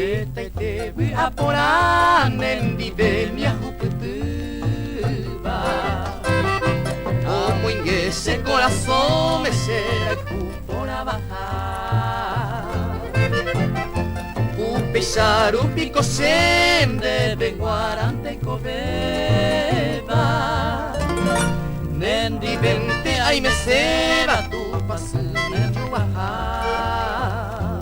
Etaitevi aporanen vivelmia jucutuba. Como ese corazón me será por bajar. Pesar un pico sende benguarante coveba. Nendi vente ay me seba tu pasune baja.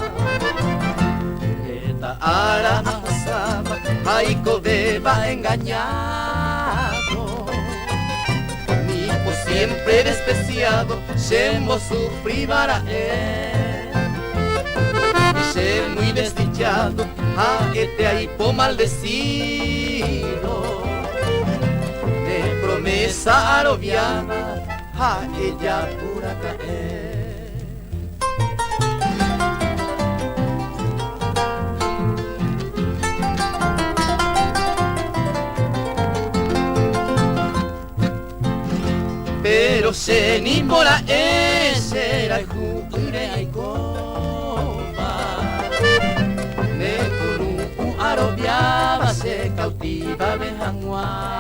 Eta ara asaba ay coveba engañado. Mi por siempre despreciado, semo sufrí para él. Muy desdichado, a este aipo maldecido, de promesa arobiada, a ella pura caer. Pero se ni por a ese era el jure aico. Arobiaba se cautiva bejangua,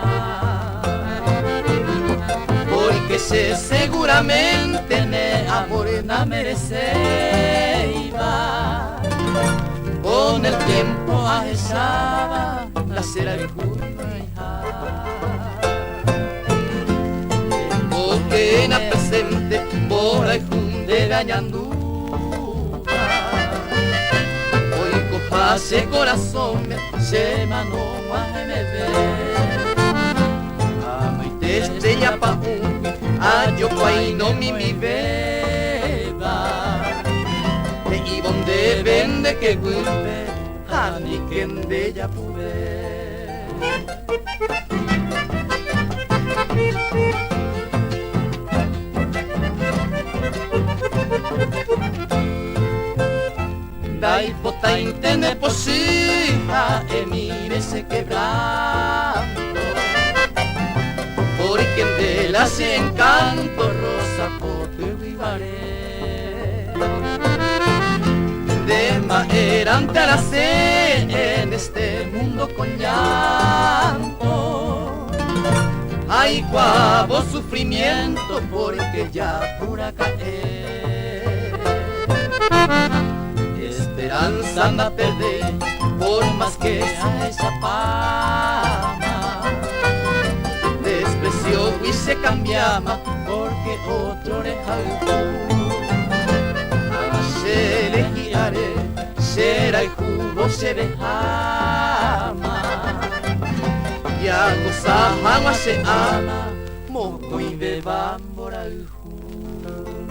porque se seguramente ne amor na mereceiba. Con el tiempo ajezaba la cera de curva. Porque en la presente por el junde dañando. Ese corazón se manó a me ver. Amo y te estrella pa' un ayo guay no mi beba. Te iban de vende que gulpe a ni que de ella pude. Dai pota intende posija e mire se quebrando. Porque en vela se encanto rosa pote vivaré. De manera ante la sed en este mundo con llanto. Hay cuavo sufrimiento porque ya pura caer. Esperanza anda a perder por más que a esa fama. Despreció y se cambiaba porque otro deja el se le guiaré, será el jugo se dejama. Ya goza agua se ama, moco y bebambora el jugo.